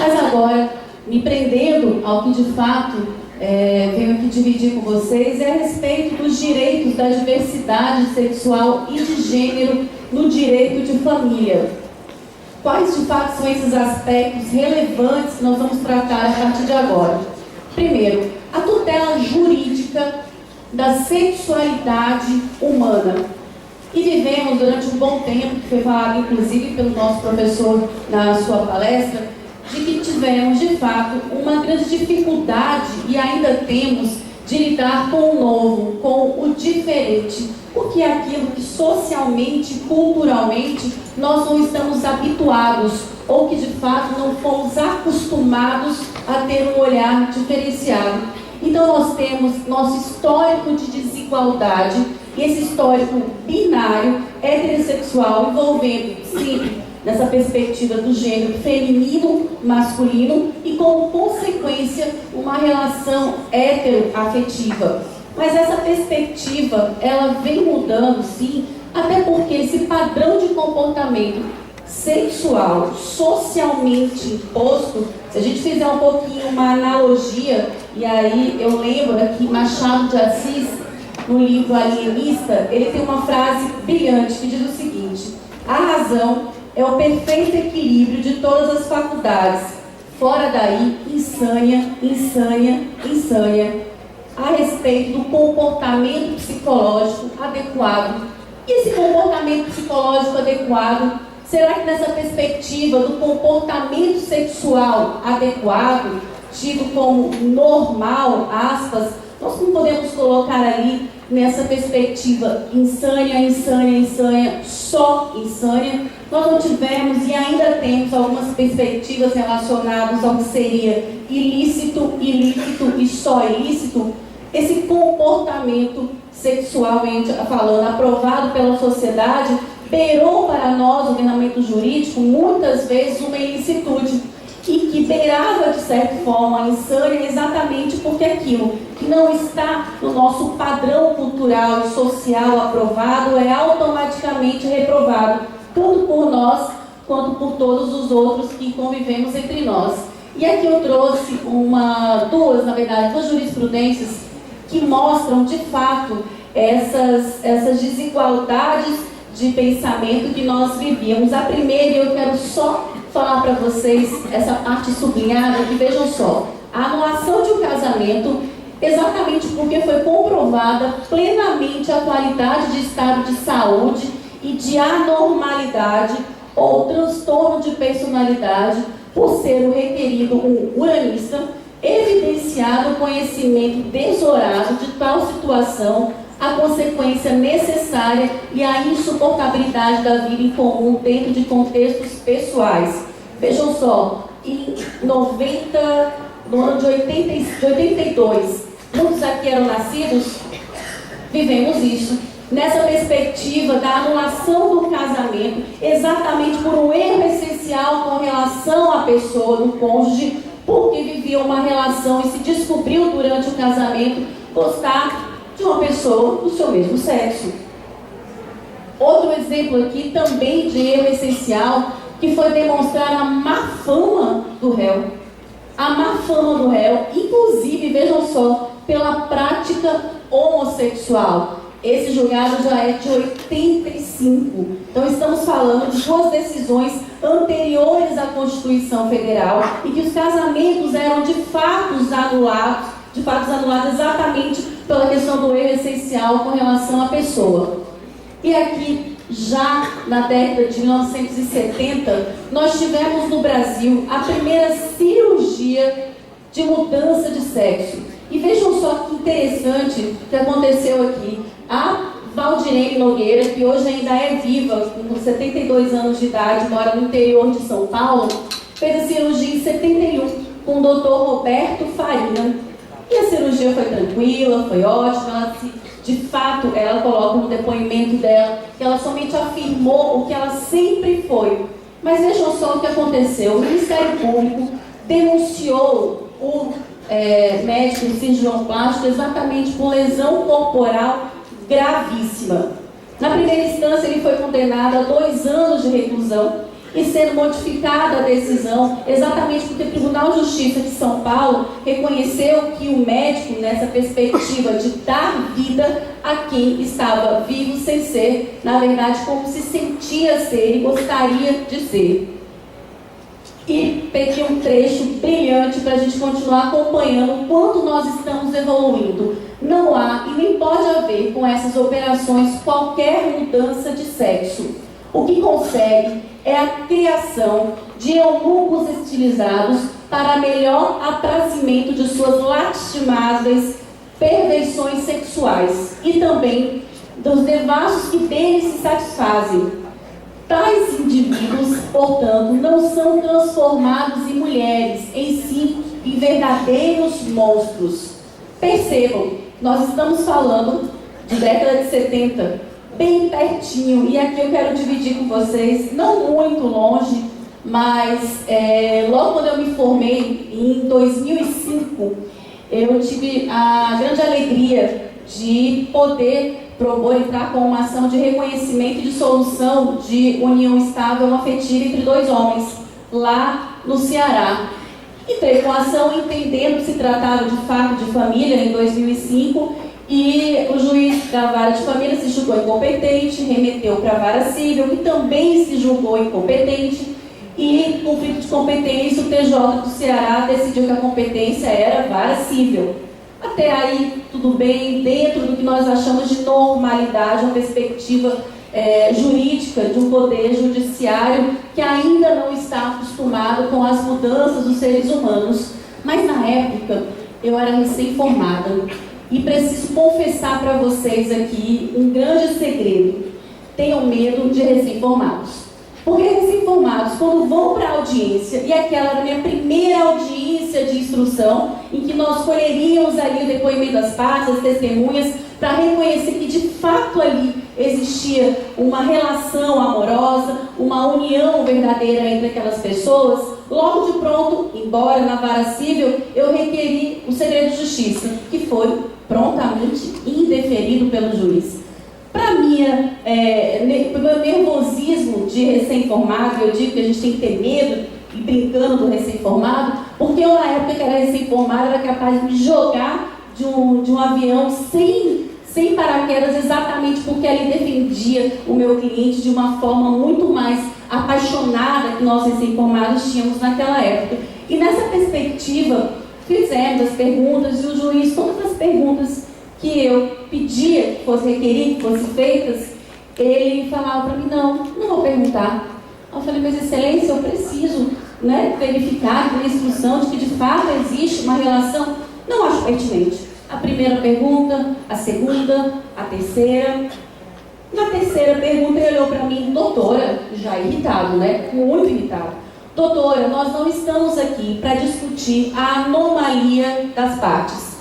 Mas agora, me prendendo ao que de fato venho aqui dividir com vocês, é a respeito dos direitos da diversidade sexual e de gênero no direito de família. Quais de fato são esses aspectos relevantes que nós vamos tratar a partir de agora? Primeiro, a tutela jurídica da sexualidade humana. E vivemos durante um bom tempo, que foi falado inclusive pelo nosso professor na sua palestra, de que tivemos de fato uma grande dificuldade, e ainda temos, de lidar com o novo, com o diferente, porque é aquilo que socialmente, culturalmente, nós não estamos habituados, ou que de fato não fomos acostumados a ter um olhar diferenciado. Então nós temos nosso histórico de desigualdade, e esse histórico binário, heterossexual, envolvendo, sim, nessa perspectiva do gênero feminino, masculino, e como consequência, uma relação heteroafetiva. Mas essa perspectiva, ela vem mudando, sim, até porque esse padrão de comportamento sexual, socialmente imposto, se a gente fizer um pouquinho uma analogia, e aí eu lembro aqui Machado de Assis, no livro Alienista, ele tem uma frase brilhante que diz o seguinte: a razão é o perfeito equilíbrio de todas as faculdades. Fora daí, insânia, insânia, insânia. A respeito do comportamento psicológico adequado. E esse comportamento psicológico adequado, será que nessa perspectiva do comportamento sexual adequado, tido como normal, aspas, nós não podemos colocar ali nessa perspectiva insânia, insânia, insânia, só insânia? Nós não tivemos e ainda temos algumas perspectivas relacionadas ao que seria ilícito, ilícito e só ilícito. Esse comportamento sexualmente falando, aprovado pela sociedade, beirou para nós, o ordenamento jurídico, muitas vezes uma ilicitude, e que beirava, de certa forma, a insânia exatamente porque aquilo que não está no nosso padrão cultural e social aprovado é automaticamente reprovado, tanto por nós quanto por todos os outros que convivemos entre nós. E aqui eu trouxe duas jurisprudências que mostram, de fato, essas desigualdades de pensamento que nós vivíamos. A primeira, eu quero só falar para vocês essa parte sublinhada, que vejam só, a anulação de um casamento, exatamente porque foi comprovada plenamente a qualidade de estado de saúde e de anormalidade ou transtorno de personalidade, por ser o requerido um uranista, evidenciado o conhecimento desorado de tal situação, a consequência necessária e a insuportabilidade da vida em comum dentro de contextos pessoais. Vejam só, no ano de 82, muitos aqui eram nascidos, vivemos isso, nessa perspectiva da anulação do casamento, exatamente por um erro essencial com relação à pessoa, do cônjuge, porque vivia uma relação e se descobriu durante o casamento gostar de uma pessoa do seu mesmo sexo. Outro exemplo aqui também de erro essencial, que foi demonstrar a má fama do réu. A má fama do réu, inclusive, vejam só, pela prática homossexual. Esse julgado já é de 85. Então estamos falando de duas decisões anteriores à Constituição Federal e que os casamentos eram de fato anulados exatamente pela questão do erro essencial com relação à pessoa. E aqui, já na década de 1970, nós tivemos no Brasil a primeira cirurgia de mudança de sexo. E vejam só que interessante o que aconteceu aqui. A Valdirene Nogueira, que hoje ainda é viva, com 72 anos de idade, mora no interior de São Paulo, fez a cirurgia em 71 com o Dr. Roberto Farina. E a cirurgia foi tranquila, foi ótima, de fato, ela coloca no depoimento dela que ela somente afirmou o que ela sempre foi. Mas vejam só o que aconteceu. O Ministério Público denunciou o médico cirurgião plástico exatamente por lesão corporal gravíssima. Na primeira instância, ele foi condenado a 2 anos de reclusão e sendo modificada a decisão, exatamente porque o Tribunal de Justiça de São Paulo reconheceu que o médico, nessa perspectiva de dar vida a quem estava vivo sem ser, na verdade, como se sentia ser e gostaria de ser. E peguei um trecho brilhante para a gente continuar acompanhando o quanto nós estamos evoluindo. Não há e nem pode haver com essas operações qualquer mudança de sexo. O que consegue é a criação de eunucos estilizados para melhor aprazimento de suas lastimáveis perversões sexuais e também dos devassos que deles se satisfazem. Tais indivíduos, portanto, não são transformados em mulheres, em si, em verdadeiros monstros. Percebam, nós estamos falando de década de 70, bem pertinho, e aqui eu quero dividir com vocês, não muito longe, mas logo quando eu me formei, em 2005, eu tive a grande alegria de poder entrar com uma ação de reconhecimento e de solução de união estável afetiva entre dois homens, lá no Ceará. Entrei com a ação entendendo que se tratava de fato de família em 2005 e o juiz da vara de família se julgou incompetente, remeteu para a vara civil, que também se julgou incompetente, e conflito de competência, o TJ do Ceará decidiu que a competência era vara civil. Até aí, tudo bem, dentro do que nós achamos de normalidade, uma perspectiva jurídica de um poder judiciário que ainda não está acostumado com as mudanças dos seres humanos. Mas na época, eu era recém-formada e preciso confessar para vocês aqui um grande segredo. Tenham medo de recém-formados. Porque recém-formados, quando vão para a audiência, e aquela era a minha primeira audiência de instrução, em que nós colheríamos ali o depoimento das partes, as testemunhas, para reconhecer que de fato ali existia uma relação amorosa, uma união verdadeira entre aquelas pessoas, logo de pronto, embora na vara civil, eu requeri o segredo de justiça, que foi prontamente indeferido pelo juiz. Para o meu nervosismo de recém-formado, eu digo que a gente tem que ter medo, e brincando do recém-formado, porque eu, na época que era recém-formado, era capaz de me jogar de um avião sem paraquedas, exatamente porque ele defendia o meu cliente de uma forma muito mais apaixonada que nós recém-formados tínhamos naquela época. E nessa perspectiva, fizemos as perguntas e o juiz, todas as perguntas que eu pedia que fosse requerido, que fossem feitas, ele falava para mim, não vou perguntar. Eu falei, mas excelência, eu preciso verificar na instrução de que de fato existe uma relação. Não acho pertinente. A primeira pergunta, a segunda, a terceira. Na terceira pergunta ele olhou para mim, doutora, já irritado, muito irritado. Doutora, nós não estamos aqui para discutir a anomalia das partes.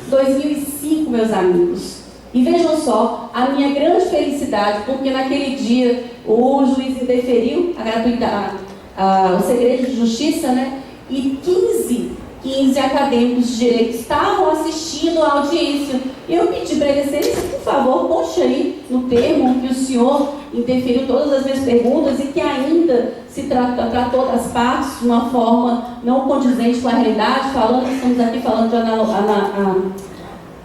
2005, meus amigos. E vejam só, a minha grande felicidade, porque naquele dia o juiz indeferiu o segredo de justiça, e 15 acadêmicos de direito estavam assistindo à audiência. Eu pedi para ele, excelência, por favor, poste aí no termo que o senhor interferiu todas as minhas perguntas e que ainda se tratou das partes de uma forma não condizente com a realidade, estamos aqui falando de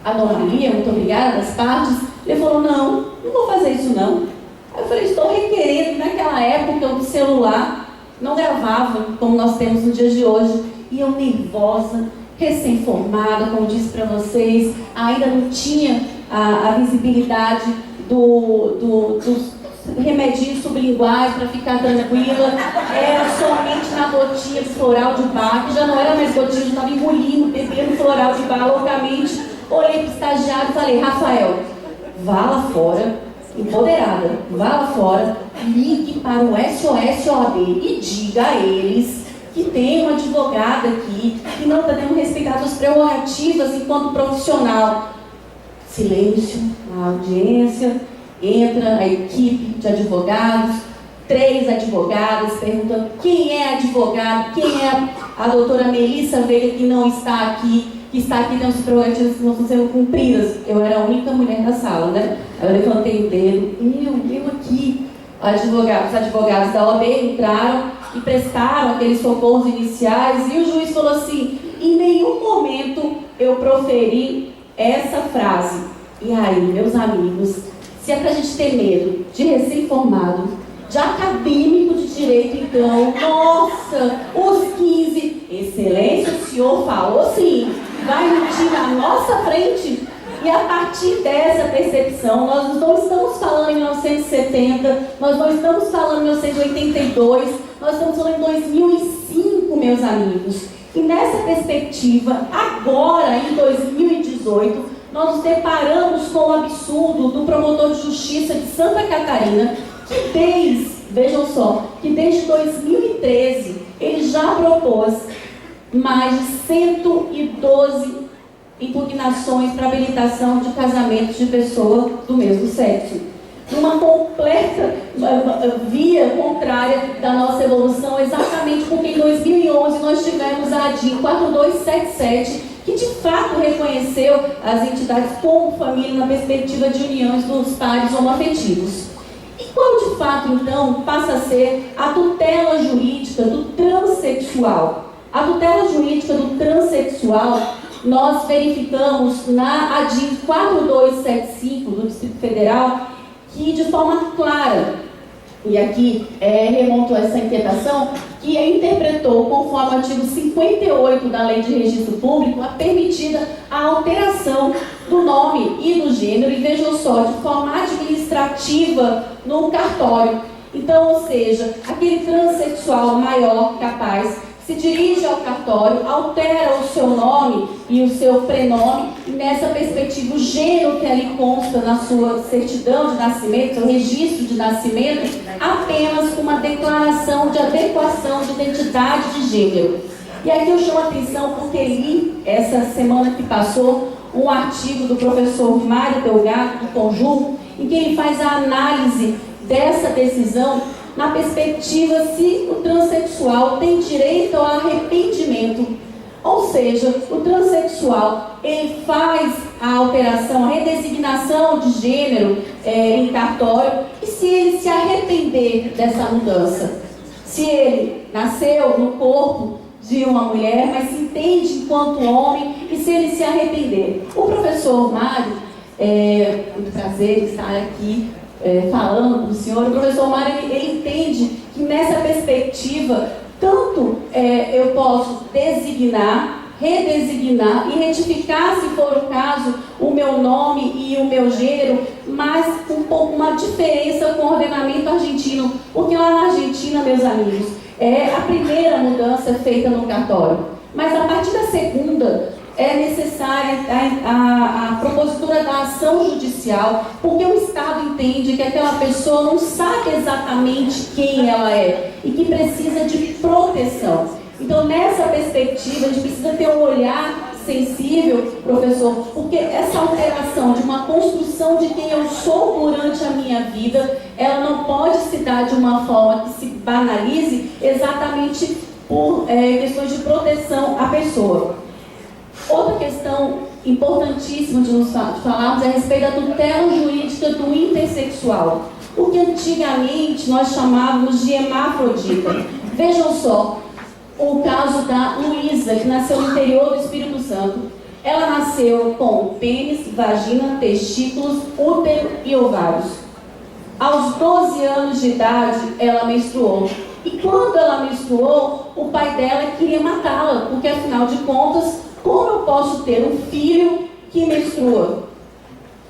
anomalia, muito obrigada, das partes. Ele falou, não vou fazer isso não. Aí eu falei, estou requerendo, naquela época o celular não gravava como nós temos nos dias de hoje, e eu nervosa, recém-formada, como disse para vocês, ainda não tinha a visibilidade dos remedinhos sublinguais para ficar tranquila, era somente na gotinha de floral de bar, que já não era mais gotinha, eu estava engolindo, bebendo floral de bar loucamente. Olhei para o estagiário e falei, Rafael, vá lá fora, empoderada, vá lá fora, ligue para o SOS OAB e diga a eles que tem uma advogada aqui que não está tendo respeitado as prerrogativas enquanto profissional. Silêncio na audiência, entra a equipe de advogados, 3 advogadas perguntando quem é advogado, quem é a doutora Melissa Veiga que não está aqui, que está aqui dentro das prerrogativas que não estão sendo cumpridas. Eu era a única mulher da sala, Aí eu levantei o dedo, eu aqui. os advogados da OAB entraram e prestaram aqueles socorros iniciais, e o juiz falou assim: em nenhum momento eu proferi essa frase. E aí, meus amigos, se é pra gente ter medo de recém-formado, de acadêmico de direito, então, nossa, os 15, excelência, o senhor falou sim, vai mentir na nossa frente? E a partir dessa percepção, nós não estamos falando em 1970, nós não estamos falando em 1982, nós estamos falando em 2005, meus amigos. E nessa perspectiva, agora, em 2018, nós nos deparamos com o absurdo do promotor de justiça de Santa Catarina, que desde 2013, ele já propôs mais de 112 impugnações para habilitação de casamentos de pessoa do mesmo sexo. Uma completa via contrária da nossa evolução, exatamente porque em 2011 nós tivemos a ADIM 4277, que de fato reconheceu as entidades como família na perspectiva de uniões dos pares homoafetivos. E qual de fato, então, passa a ser a tutela jurídica do transexual? A tutela jurídica do transexual nós verificamos na ADIM 4275 do Distrito Federal, que de forma clara, e aqui remonto a essa interpretação, que interpretou, conforme o artigo 58 da Lei de Registro Público, a permitida a alteração do nome e do gênero, e vejam só, de forma administrativa no cartório. Então, ou seja, aquele transexual maior capaz se dirige ao cartório, altera o seu nome e o seu prenome, e nessa perspectiva o gênero que ali consta na sua certidão de nascimento, seu registro de nascimento, apenas com uma declaração de adequação de identidade de gênero. E aqui eu chamo a atenção porque li, essa semana que passou, um artigo do professor Mário Delgado, do Conjur, em que ele faz a análise dessa decisão na perspectiva se o transexual tem direito ao arrependimento. Ou seja, o transexual, ele faz a alteração, a redesignação de gênero em cartório, e se ele se arrepender dessa mudança, se ele nasceu no corpo de uma mulher, mas se entende enquanto homem, e se ele se arrepender. O professor Mário, muito prazer estar aqui, falando com o senhor, o professor Mário, ele entende que nessa perspectiva, tanto eu posso designar, redesignar e retificar, se for o caso, o meu nome e o meu gênero, mas com uma diferença com o ordenamento argentino, porque lá na Argentina, meus amigos, é a primeira mudança feita no cartório, mas a partir da segunda, é necessária a propositura da ação judicial, porque o Estado entende que aquela pessoa não sabe exatamente quem ela é e que precisa de proteção. Então, nessa perspectiva, a gente precisa ter um olhar sensível, professor, porque essa alteração de uma construção de quem eu sou durante a minha vida, ela não pode se dar de uma forma que se banalize exatamente por questões de proteção à pessoa. Outra questão importantíssima de falarmos é a respeito da tutela jurídica do intersexual, o que antigamente nós chamávamos de hermafrodita. Vejam só, o caso da Luísa, que nasceu no interior do Espírito Santo. Ela nasceu com pênis, vagina, testículos, útero e ovários. Aos 12 anos de idade, ela menstruou. E quando ela menstruou, o pai dela queria matá-la, porque afinal de contas, como eu posso ter um filho que menstrua?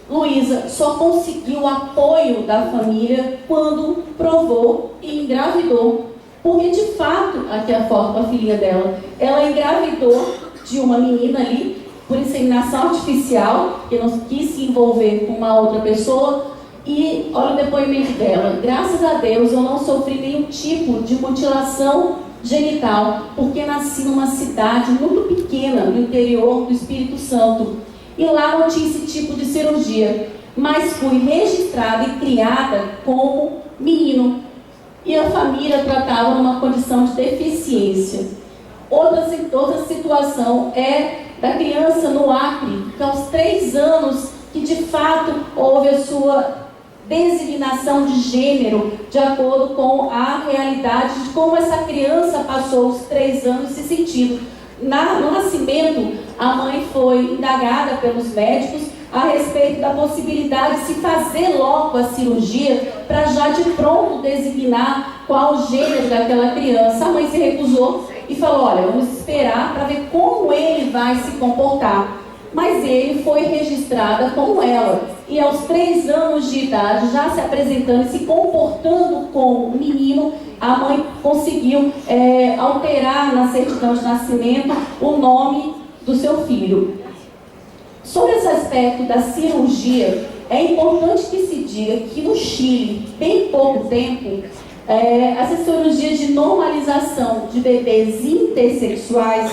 Luísa só conseguiu o apoio da família quando provou e engravidou. Porque, de fato, aqui a foto com a filhinha dela, ela engravidou de uma menina ali, por inseminação artificial, que não quis se envolver com uma outra pessoa, e olha o depoimento dela. Graças a Deus eu não sofri nenhum tipo de mutilação genital, porque nasci numa cidade muito pequena, no interior do Espírito Santo, e lá não tinha esse tipo de cirurgia, mas fui registrada e criada como menino, e a família tratava numa condição de deficiência. Outra situação é da criança no Acre, que aos 3 anos, que de fato houve a sua designação de gênero de acordo com a realidade de como essa criança passou os 3 anos se sentindo. No nascimento, a mãe foi indagada pelos médicos a respeito da possibilidade de se fazer logo a cirurgia para já de pronto designar qual o gênero daquela criança. A mãe se recusou e falou: olha, vamos esperar para ver como ele vai se comportar. Mas ele foi registrada como ela. E aos 3 anos de idade, já se apresentando e se comportando como menino, a mãe conseguiu alterar na certidão de nascimento o nome do seu filho. Sobre esse aspecto da cirurgia, é importante que se diga que no Chile, bem pouco tempo, essas cirurgias de normalização de bebês intersexuais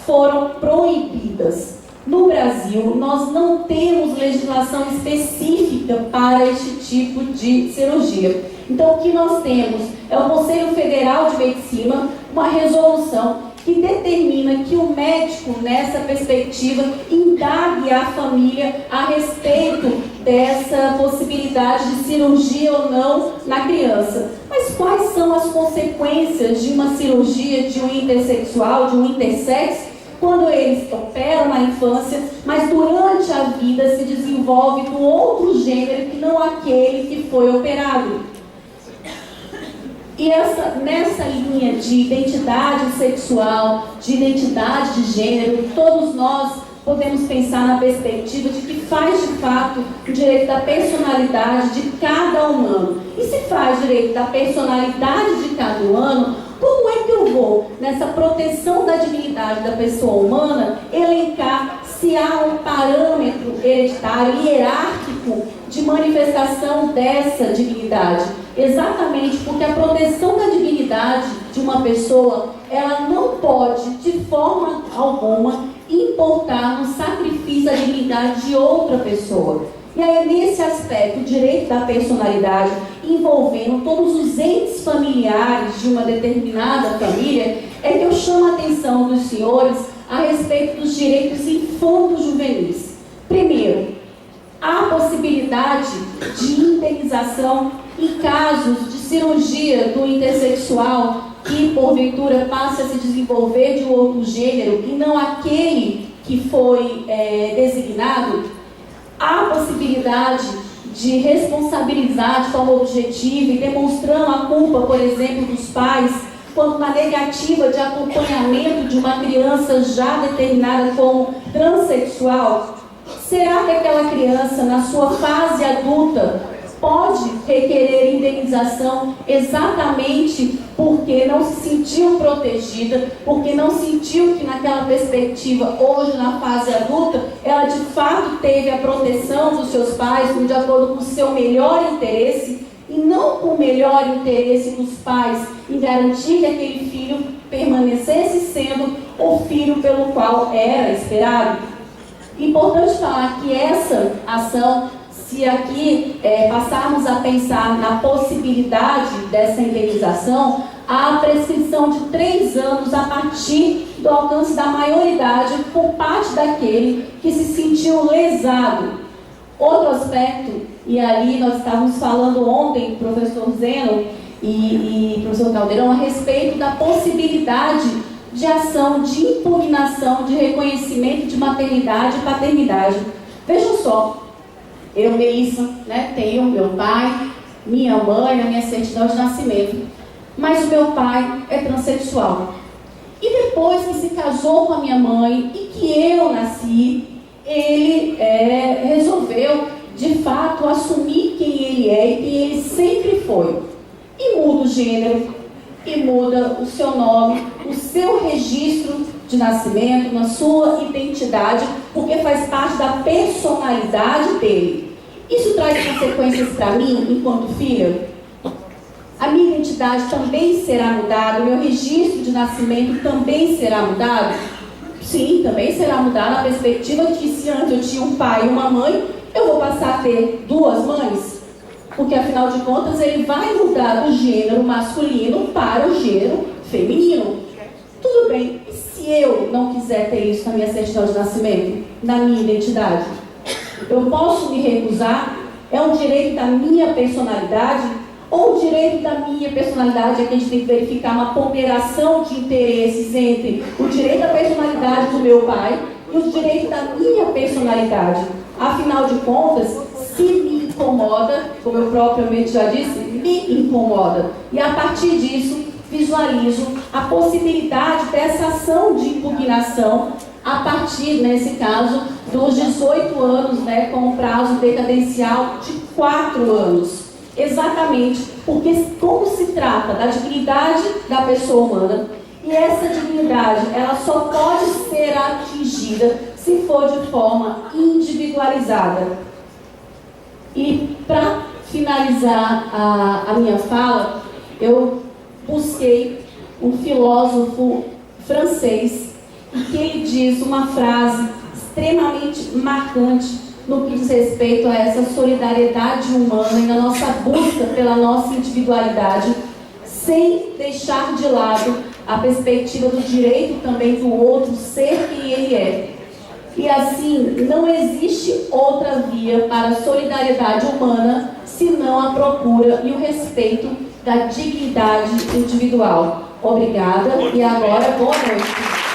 foram proibidas. No Brasil, nós não temos legislação específica para este tipo de cirurgia. Então, o que nós temos é o Conselho Federal de Medicina, uma resolução que determina que o médico, nessa perspectiva, indague a família a respeito dessa possibilidade de cirurgia ou não na criança. Mas quais são as consequências de uma cirurgia de um intersexual, de um intersex, quando eles operam na infância, mas durante a vida se desenvolve com outro gênero que não aquele que foi operado? E nessa linha de identidade sexual, de identidade de gênero, todos nós podemos pensar na perspectiva de que faz de fato o direito da personalidade de cada humano. E se faz direito da personalidade de cada humano, como é que eu vou, nessa proteção da dignidade da pessoa humana, elencar se há um parâmetro hereditário e hierárquico de manifestação dessa dignidade? Exatamente porque a proteção da dignidade de uma pessoa, ela não pode, de forma alguma, importar no sacrifício da dignidade de outra pessoa. E aí, nesse aspecto, o direito da personalidade, envolvendo todos os entes familiares de uma determinada família, é que eu chamo a atenção dos senhores a respeito dos direitos infanto-juvenis. Primeiro, há possibilidade de indenização em casos de cirurgia do intersexual que, porventura, passe a se desenvolver de um outro gênero e não aquele que foi designado. Há possibilidade de responsabilizar de forma objetiva e demonstrando a culpa, por exemplo, dos pais, quando na negativa de acompanhamento de uma criança já determinada como transexual. Será que aquela criança, na sua fase adulta, pode requerer indenização exatamente porque não se sentiu protegida, porque não sentiu que naquela perspectiva, hoje na fase adulta, ela de fato teve a proteção dos seus pais de acordo com o seu melhor interesse e não com o melhor interesse dos pais em garantir que aquele filho permanecesse sendo o filho pelo qual era esperado? Importante falar que essa ação, se aqui passarmos a pensar na possibilidade dessa indenização, há a prescrição de 3 anos a partir do alcance da maioridade por parte daquele que se sentiu lesado. Outro aspecto, e ali nós estávamos falando ontem, professor Zeno e professor Caldeirão, a respeito da possibilidade de ação de impugnação de reconhecimento de maternidade e paternidade. Vejam só, eu, Melissa, tenho meu pai, minha mãe, a minha certidão de nascimento. Mas o meu pai é transexual. E depois que se casou com a minha mãe e que eu nasci, ele resolveu, de fato, assumir quem ele é e quem ele sempre foi. E muda o gênero, e muda o seu nome, o seu registro de nascimento, na sua identidade, porque faz parte da personalidade dele. Isso traz consequências para mim, enquanto filha? A minha identidade também será mudada, o meu registro de nascimento também será mudado? Sim, também será mudado na perspectiva de que se antes eu tinha um pai e uma mãe, eu vou passar a ter 2 mães? Porque afinal de contas ele vai mudar do gênero masculino para o gênero feminino. Tudo bem, e se eu não quiser ter isso na minha certidão de nascimento, na minha identidade? Eu posso me recusar? É um direito da minha personalidade? Ou o direito da minha personalidade é que a gente tem que verificar uma ponderação de interesses entre o direito da personalidade do meu pai e o direito da minha personalidade? Afinal de contas, se me incomoda, como eu propriamente já disse, me incomoda. E a partir disso, visualizo a possibilidade dessa ação de impugnação a partir, nesse caso, dos 18 anos, né, com um prazo decadencial de 4 anos. Exatamente, porque como se trata da dignidade da pessoa humana, e essa dignidade, ela só pode ser atingida se for de forma individualizada. E para finalizar a minha fala, eu busquei um filósofo francês, e que ele diz uma frase extremamente marcante no que diz respeito a essa solidariedade humana e na nossa busca pela nossa individualidade, sem deixar de lado a perspectiva do direito também do outro ser quem ele é. E assim, não existe outra via para a solidariedade humana senão a procura e o respeito da dignidade individual. Obrigada e agora boa noite.